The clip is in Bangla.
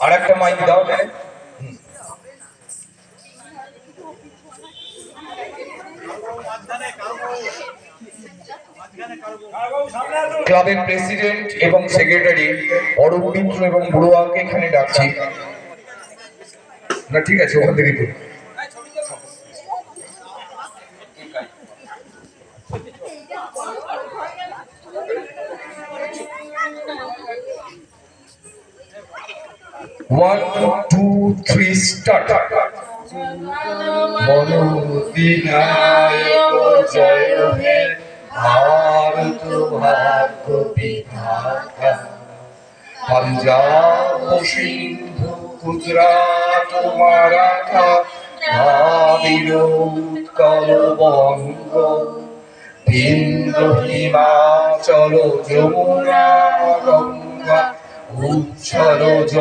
আর একটা মাইক দাও। ক্লাবের প্রেসিডেন্ট এবং সেক্রেটারি অরূপ মিত্র এবং বড়ুয়াকে এখানে ডাকছি। না ঠিক আছে, ওখান থেকে তো 1 2 3 স্টার্ট। মনোবিনায়ক জয় হে ভারত ভাগ্য বিধাতা, পাঞ্জাব সিন্ধু গুজরাট মারাঠা দ্রাবিড় উৎকল বঙ্গ, বিন্ধ্য হিমাচল যমুনা গঙ্গা উচ্ছল